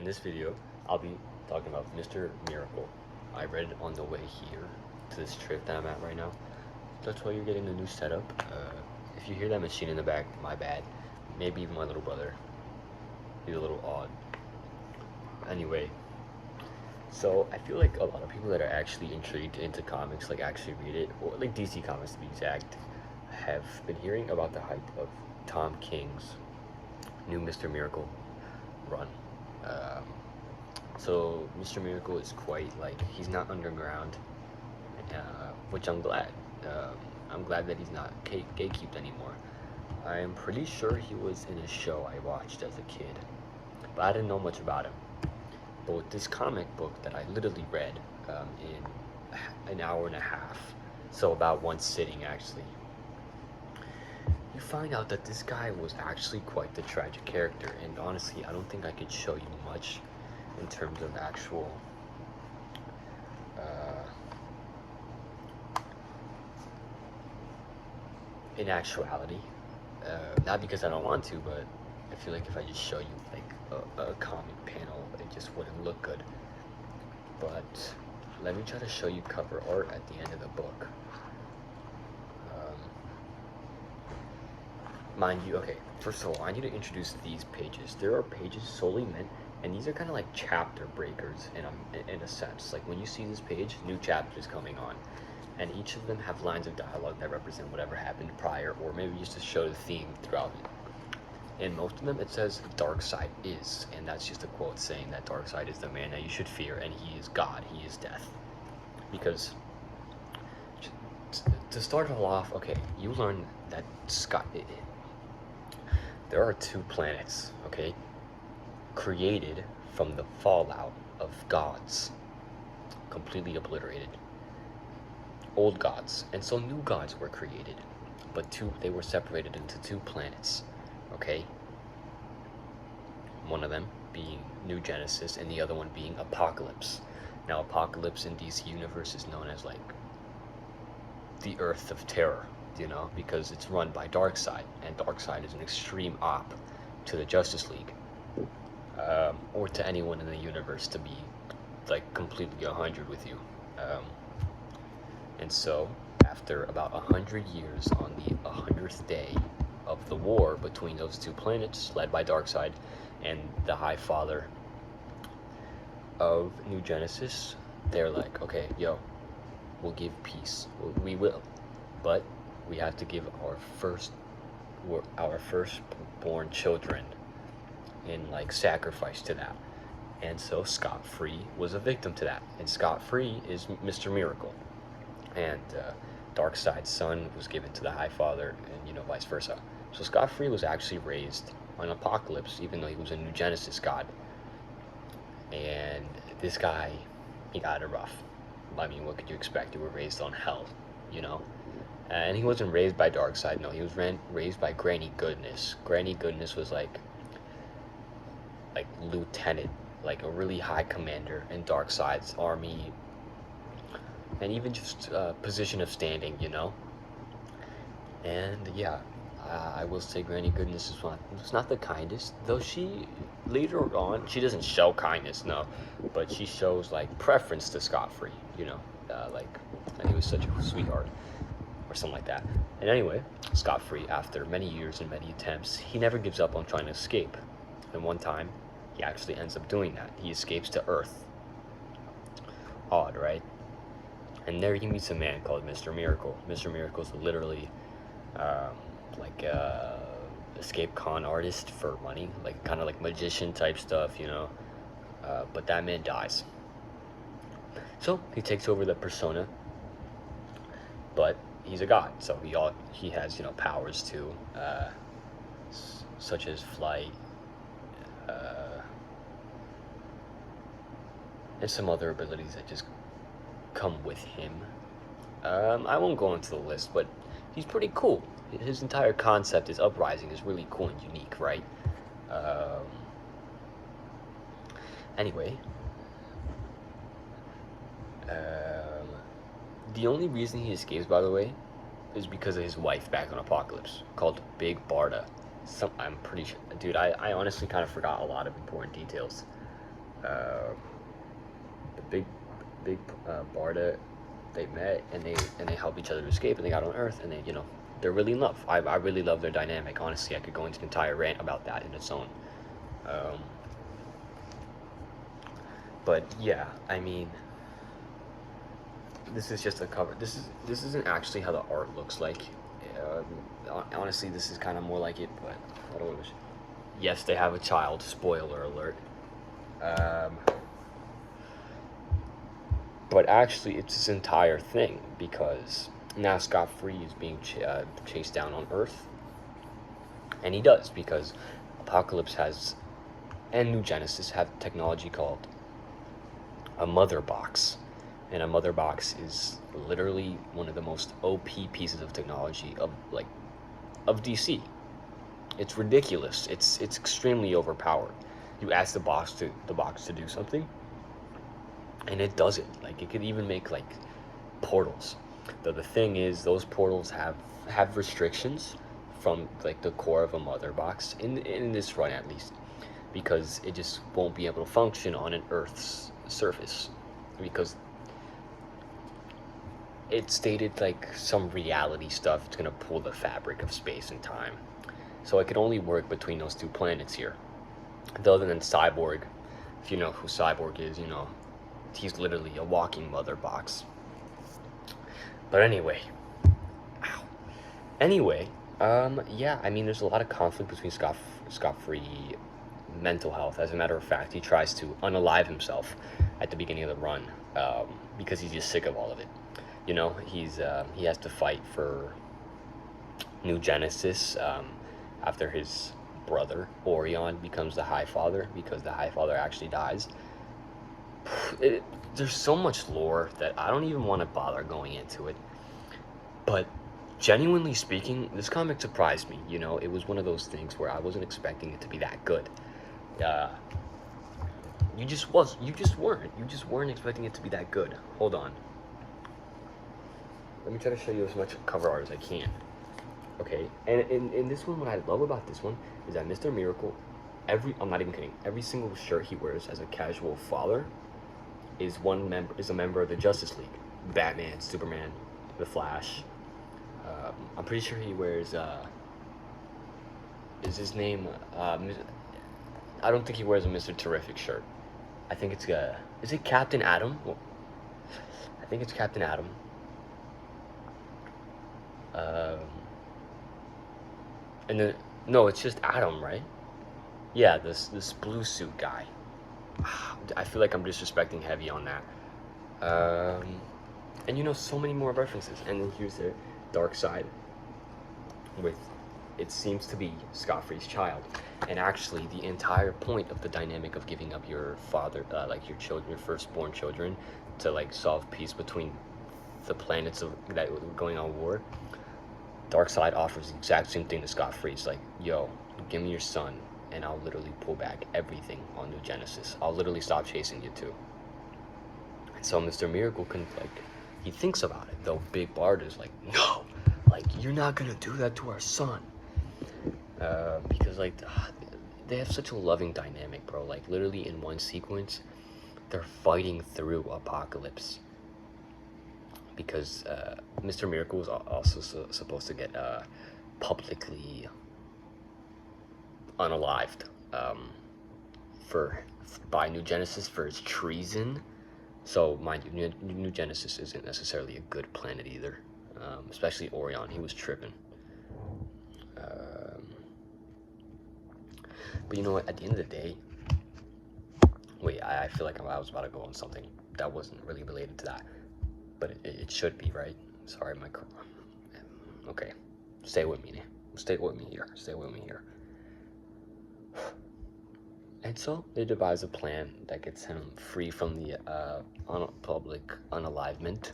this video, I'll be talking about Mr. Miracle. I read it on the way here to this trip that I'm at right now. That's why you're getting the new setup. If you hear that machine in the back, my bad. Maybe even my little brother. He's a little odd. Anyway, so I feel like a lot of people that are actually intrigued into comics, like actually read it, or like DC Comics to be exact, have been hearing about the hype of Tom King's new Mr. Miracle run. So Mr. Miracle is quite like, he's not underground, which I'm glad. I'm glad that he's not gatekept anymore. I'm pretty sure he was in a show I watched as a kid, but I didn't know much about him. But with this comic book that I literally read in an hour and a half, so about one sitting actually, you find out that this guy was actually quite the tragic character, and honestly, I don't think I could show you much in terms of actual in actuality. Not because I don't want to, but I feel like if I just show you like a comic panel, it just wouldn't look good. But let me try to show you cover art at the end of the book. Mind you, okay, first of all, I need to introduce these pages. There are pages solely meant, and these are kind of like chapter breakers in a sense. Like when you see this page, new chapters coming on, and each of them have lines of dialogue that represent whatever happened prior, or maybe just to show the theme throughout it. In most of them, it says Darkseid is, and that's just a quote saying that Darkseid is the man that you should fear, and he is God, he is death. Because to start it all off, okay, you learn that there are two planets, okay, created from the fallout of gods, completely obliterated. Old gods, and so new gods were created, but they were separated into two planets, okay? One of them being New Genesis, and the other one being Apocalypse. Now, Apocalypse in DC Universe is known as like the Earth of Terror, you know, because it's run by Darkseid, and Darkseid is an extreme op to the Justice League, or to anyone in the universe, to be like completely 100 with you. And so, after about 100 years, on the 100th day of the war between those two planets, led by Darkseid and the High Father of New Genesis, they're like, okay, yo, we'll give peace. We will. But we have to give our firstborn children in like sacrifice to that. And so Scott Free was a victim to that. And Scott Free is Mr. Miracle. And Darkseid's son was given to the High Father, and vice versa. So Scott Free was actually raised on Apocalypse, even though he was a New Genesis god. And this guy, he got it rough. I mean, what could you expect? You were raised on hell, And he wasn't raised by Darkseid. No, he was raised by Granny Goodness. Granny Goodness was like lieutenant, like a really high commander in Darkseid's army. And even just position of standing, And yeah, I will say Granny Goodness is not the kindest, though she, later on, she doesn't show kindness, no, but she shows like preference to Scott Free, like, and he was such a sweetheart, or something like that. And anyway, Scott Free, after many years and many attempts, he never gives up on trying to escape. And one time, he actually ends up doing that. He escapes to Earth. Odd, right? And there he meets a man called Mr. Miracle. Mr. Miracle is literally like a escape con artist for money, like kind of like magician type stuff, but that man dies. So he takes over the persona, but he's a god, so he has powers too, such as flight, and some other abilities that just come with him. I won't go into the list, but he's pretty cool. His entire concept, his uprising, is really cool and unique, right? Anyway, the only reason he escapes, by the way, is because of his wife back on Apocalypse, called Big Barda. I'm pretty sure, dude, I honestly kind of forgot a lot of important details. Uh, the big Barda, they met and they help each other to escape, and they got on Earth, and they're really in love. I really love their dynamic. Honestly, I could go into an entire rant about that in its own. Um, but yeah, I mean, this is just a cover. This isn't actually how the art looks like. Honestly, this is kind of more like it, but I don't know. Yes, they have a child. Spoiler alert. Um, but actually, it's this entire thing because now Scott Free is being chased down on Earth, and he does because Apocalypse has and New Genesis have technology called a mother box, and a mother box is literally one of the most OP pieces of technology of DC. It's ridiculous. It's extremely overpowered. You ask the box to do something, and it does it. Like it could even make like portals. Though the thing is, those portals have restrictions from like the core of a mother box in this run at least, because it just won't be able to function on an Earth's surface because it stated like some reality stuff. It's gonna pull the fabric of space and time, so it could only work between those two planets here. Other than Cyborg, if you know who Cyborg is, he's literally a walking mother box. But anyway, ow. Anyway, yeah, I mean, there's a lot of conflict between Scott Free mental health. As a matter of fact, he tries to unalive himself at the beginning of the run because he's just sick of all of it. He has to fight for New Genesis after his brother Orion becomes the High Father because the High Father actually dies. There's so much lore that I don't even want to bother going into it. But genuinely speaking, this comic surprised me. It was one of those things where I wasn't expecting it to be that good. You just weren't expecting it to be that good. Hold on. Let me try to show you as much cover art as I can. Okay, and in this one, what I love about this one is that Mr. Miracle, I'm not even kidding, every single shirt he wears as a casual father is a member of the Justice League. Batman, Superman, the Flash. I'm pretty sure he wears is his name I don't think he wears a Mr. Terrific shirt. I think it's is it Captain Atom? I think it's Captain Atom. And then no, it's just Atom, right? Yeah, this blue suit guy. I feel like I'm disrespecting heavy on that. And so many more references. And then here's the Dark Side with, it seems to be Scott Free's child. And actually, the entire point of the dynamic of giving up your father, like your children, your firstborn children, to like solve peace between the planets that were going on war. Darkseid offers the exact same thing to Scott Free. It's like, yo, give me your son, and I'll literally pull back everything on New Genesis. I'll literally stop chasing you too. And so Mr. Miracle he thinks about it, though Big Bard is like, no, like, you're not gonna do that to our son. Because they have such a loving dynamic, bro. Like, literally in one sequence, they're fighting through Apocalypse. Because Mr. Miracle was also supposed to get publicly unalived by New Genesis for his treason. So, mind you, New Genesis isn't necessarily a good planet either. Especially Orion, he was tripping. But you know what? At the end of the day, wait, I feel like I was about to go on something that wasn't really related to that. But it should be, right? Sorry, okay, stay with me here. And so they devise a plan that gets him free from the public unalivement,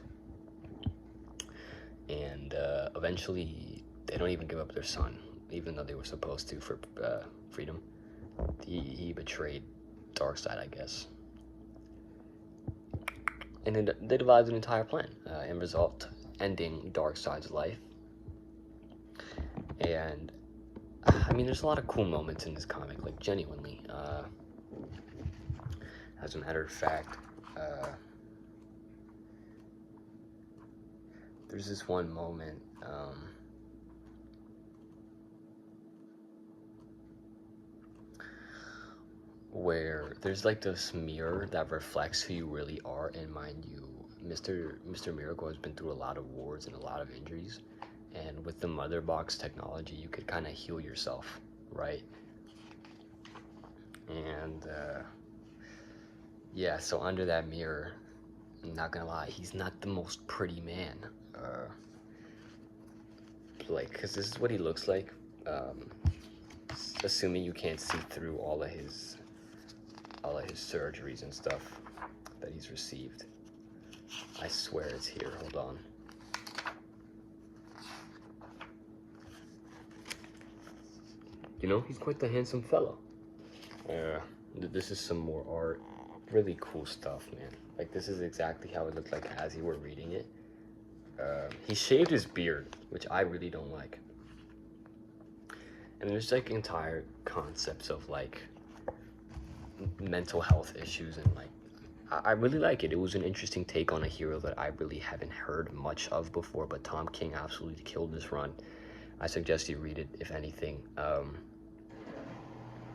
and eventually they don't even give up their son, even though they were supposed to for freedom. He betrayed Darkseid, I guess. And then they devised an entire plan, in result, ending Darkseid's life. And I mean, there's a lot of cool moments in this comic, like genuinely. As a matter of fact, there's this one moment where there's like this mirror that reflects who you really are, and mind you, Mr. Miracle has been through a lot of wars and a lot of injuries, and with the mother box technology, you could kind of heal yourself, right? And yeah, so under that mirror, I'm not gonna lie, he's not the most pretty man. Like, because this is what he looks like, assuming you can't see through all of his surgeries and stuff that he's received. I swear it's here. Hold on. You know, he's quite the handsome fellow. This is some more art. Really cool stuff, man. Like, this is exactly how it looked like as you were reading it. He shaved his beard, which I really don't like. And there's like entire concepts of like mental health issues, and like I really like it. It was an interesting take on a hero that I really haven't heard much of before, but Tom King absolutely killed this run. I suggest you read it, if anything,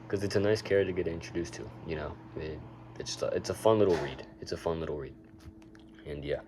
because it's a nice character to get introduced to, you know. It's a fun little read. It's a fun little read. And yeah.